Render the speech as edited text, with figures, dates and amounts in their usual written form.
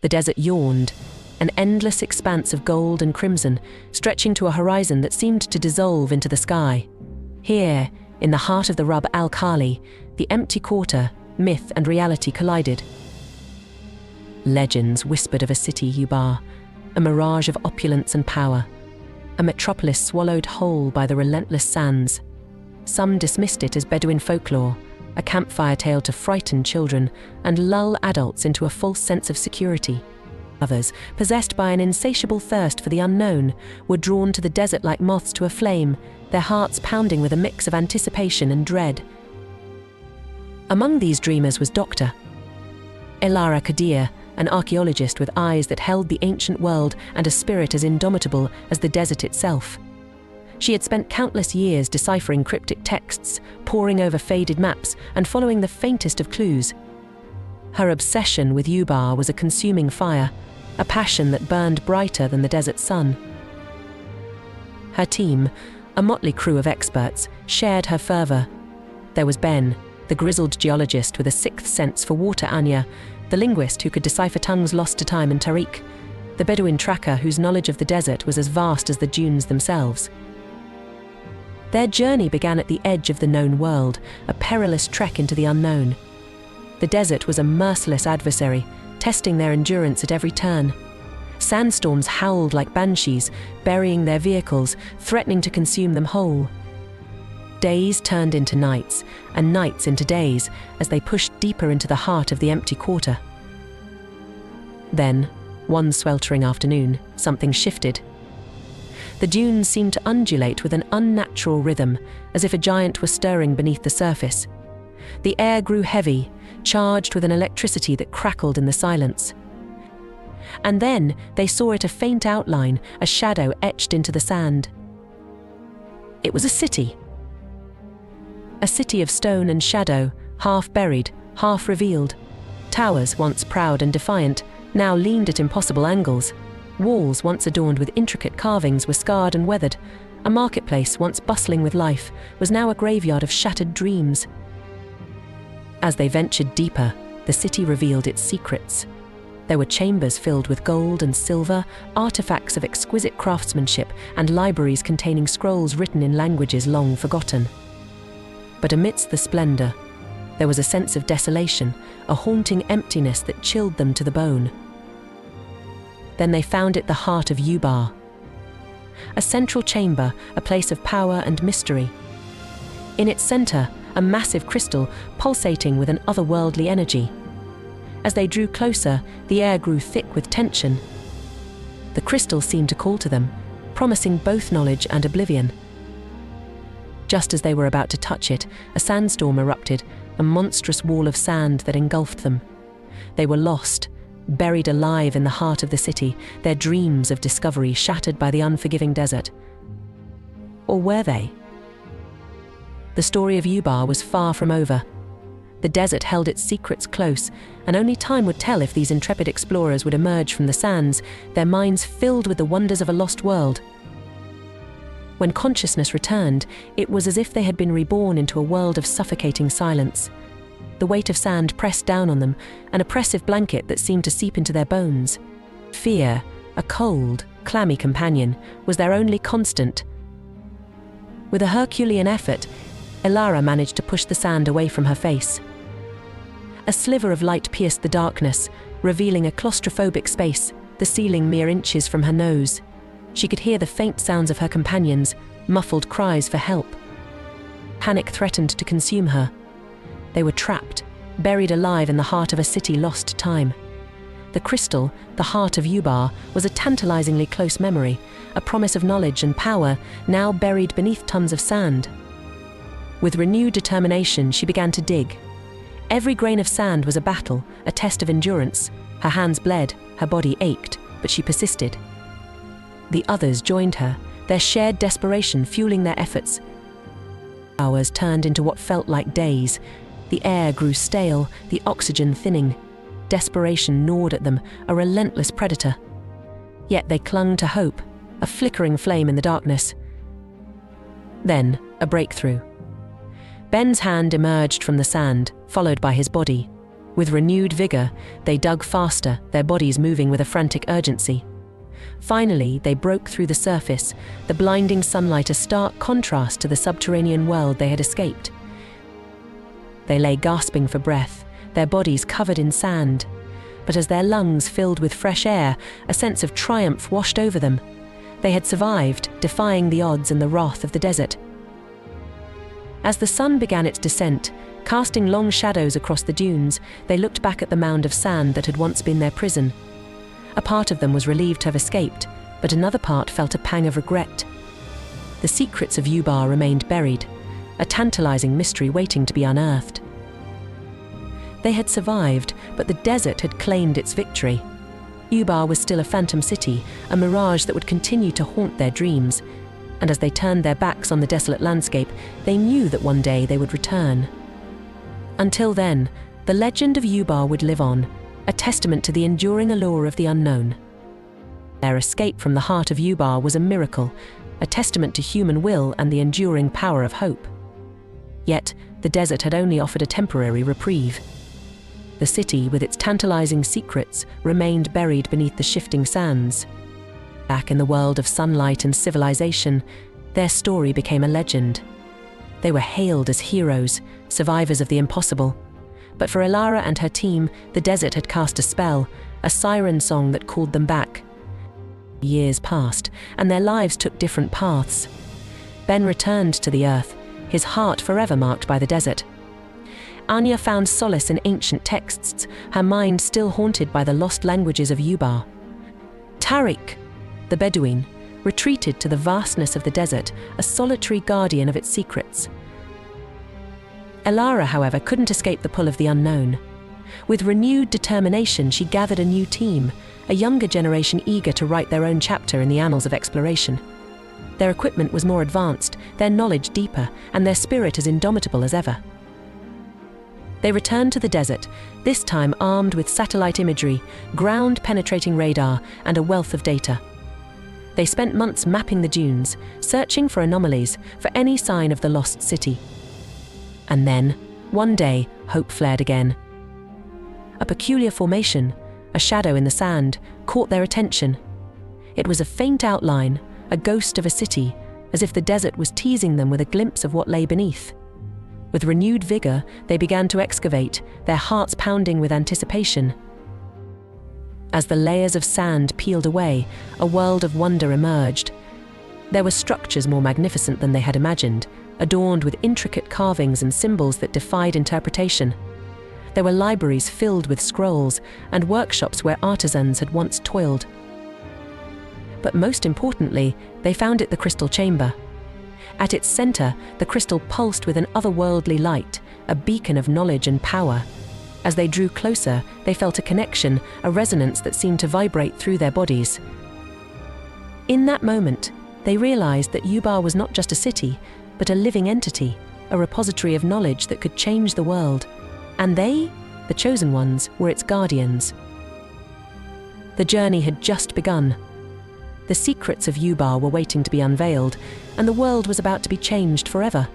The desert yawned, an endless expanse of gold and crimson, stretching to a horizon that seemed to dissolve into the sky. Here, in the heart of the Rub al Khali, the empty quarter, myth and reality collided. Legends whispered of a city, Ubar, a mirage of opulence and power, a metropolis swallowed whole by the relentless sands. Some dismissed it as Bedouin folklore, a campfire tale to frighten children and lull adults into a false sense of security. Others, possessed by an insatiable thirst for the unknown, were drawn to the desert like moths to a flame, their hearts pounding with a mix of anticipation and dread. Among these dreamers was Dr. Elara Kadir, an archaeologist with eyes that held the ancient world and a spirit as indomitable as the desert itself. She had spent countless years deciphering cryptic texts, poring over faded maps, and following the faintest of clues. Her obsession with Ubar was a consuming fire, a passion that burned brighter than the desert sun. Her team, a motley crew of experts, shared her fervor. There was Ben, the grizzled geologist with a sixth sense for water, Anya, the linguist who could decipher tongues lost to time, and Tariq, the Bedouin tracker whose knowledge of the desert was as vast as the dunes themselves. Their journey began at the edge of the known world, a perilous trek into the unknown. The desert was a merciless adversary, testing their endurance at every turn. Sandstorms howled like banshees, burying their vehicles, threatening to consume them whole. Days turned into nights, and nights into days, as they pushed deeper into the heart of the empty quarter. Then, one sweltering afternoon, something shifted. The dunes seemed to undulate with an unnatural rhythm, as if a giant were stirring beneath the surface. The air grew heavy, charged with an electricity that crackled in the silence. And then they saw it, a faint outline, a shadow etched into the sand. It was a city. A city of stone and shadow, half buried, half revealed. Towers, once proud and defiant, now leaned at impossible angles. Walls, once adorned with intricate carvings, were scarred and weathered. A marketplace, once bustling with life, was now a graveyard of shattered dreams. As they ventured deeper, the city revealed its secrets. There were chambers filled with gold and silver, artifacts of exquisite craftsmanship, and libraries containing scrolls written in languages long forgotten. But amidst the splendor, there was a sense of desolation, a haunting emptiness that chilled them to the bone. Then they found it, the heart of Ubar. A central chamber, a place of power and mystery. In its center, a massive crystal pulsating with an otherworldly energy. As they drew closer, the air grew thick with tension. The crystal seemed to call to them, promising both knowledge and oblivion. Just as they were about to touch it, a sandstorm erupted, a monstrous wall of sand that engulfed them. They were lost, buried alive in the heart of the city, their dreams of discovery shattered by the unforgiving desert. Or were they? The story of Ubar was far from over. The desert held its secrets close, and only time would tell if these intrepid explorers would emerge from the sands, their minds filled with the wonders of a lost world. When consciousness returned, it was as if they had been reborn into a world of suffocating silence. The weight of sand pressed down on them, an oppressive blanket that seemed to seep into their bones. Fear, a cold, clammy companion, was their only constant. With a Herculean effort, Elara managed to push the sand away from her face. A sliver of light pierced the darkness, revealing a claustrophobic space, the ceiling mere inches from her nose. She could hear the faint sounds of her companions, muffled cries for help. Panic threatened to consume her. They were trapped, buried alive in the heart of a city lost to time. The crystal, the heart of Ubar, was a tantalizingly close memory, a promise of knowledge and power, now buried beneath tons of sand. With renewed determination, she began to dig. Every grain of sand was a battle, a test of endurance. Her hands bled, her body ached, but she persisted. The others joined her, their shared desperation fueling their efforts. Hours turned into what felt like days. The air grew stale, the oxygen thinning. Desperation gnawed at them, a relentless predator. Yet they clung to hope, a flickering flame in the darkness. Then, a breakthrough. Ben's hand emerged from the sand, followed by his body. With renewed vigor, they dug faster, their bodies moving with a frantic urgency. Finally, they broke through the surface, the blinding sunlight a stark contrast to the subterranean world they had escaped. They lay gasping for breath, their bodies covered in sand. But as their lungs filled with fresh air, a sense of triumph washed over them. They had survived, defying the odds and the wrath of the desert. As the sun began its descent, casting long shadows across the dunes, they looked back at the mound of sand that had once been their prison. A part of them was relieved to have escaped, but another part felt a pang of regret. The secrets of Ubar remained buried, a tantalizing mystery waiting to be unearthed. They had survived, but the desert had claimed its victory. Ubar was still a phantom city, a mirage that would continue to haunt their dreams, and as they turned their backs on the desolate landscape, they knew that one day they would return. Until then, the legend of Ubar would live on, a testament to the enduring allure of the unknown. Their escape from the heart of Ubar was a miracle, a testament to human will and the enduring power of hope. Yet, the desert had only offered a temporary reprieve. The city, with its tantalizing secrets, remained buried beneath the shifting sands. Back in the world of sunlight and civilization, their story became a legend. They were hailed as heroes, survivors of the impossible. But for Elara and her team, the desert had cast a spell, a siren song that called them back. Years passed, and their lives took different paths. Ben returned to the earth, his heart forever marked by the desert. Anya found solace in ancient texts, her mind still haunted by the lost languages of Ubar. Tariq, the Bedouin, retreated to the vastness of the desert, a solitary guardian of its secrets. Elara, however, couldn't escape the pull of the unknown. With renewed determination, she gathered a new team, a younger generation eager to write their own chapter in the annals of exploration. Their equipment was more advanced, their knowledge deeper, and their spirit as indomitable as ever. They returned to the desert, this time armed with satellite imagery, ground-penetrating radar, and a wealth of data. They spent months mapping the dunes, searching for anomalies, for any sign of the lost city. And then, one day, hope flared again. A peculiar formation, a shadow in the sand, caught their attention. It was a faint outline, a ghost of a city, as if the desert was teasing them with a glimpse of what lay beneath. With renewed vigor, they began to excavate, their hearts pounding with anticipation. As the layers of sand peeled away, a world of wonder emerged. There were structures more magnificent than they had imagined, adorned with intricate carvings and symbols that defied interpretation. There were libraries filled with scrolls and workshops where artisans had once toiled. But most importantly, they found it the crystal chamber. At its center, the crystal pulsed with an otherworldly light, a beacon of knowledge and power. As they drew closer, they felt a connection, a resonance that seemed to vibrate through their bodies. In that moment, they realized that Ubar was not just a city, but a living entity, a repository of knowledge that could change the world. And they, the chosen ones, were its guardians. The journey had just begun. The secrets of Ubar were waiting to be unveiled, and the world was about to be changed forever.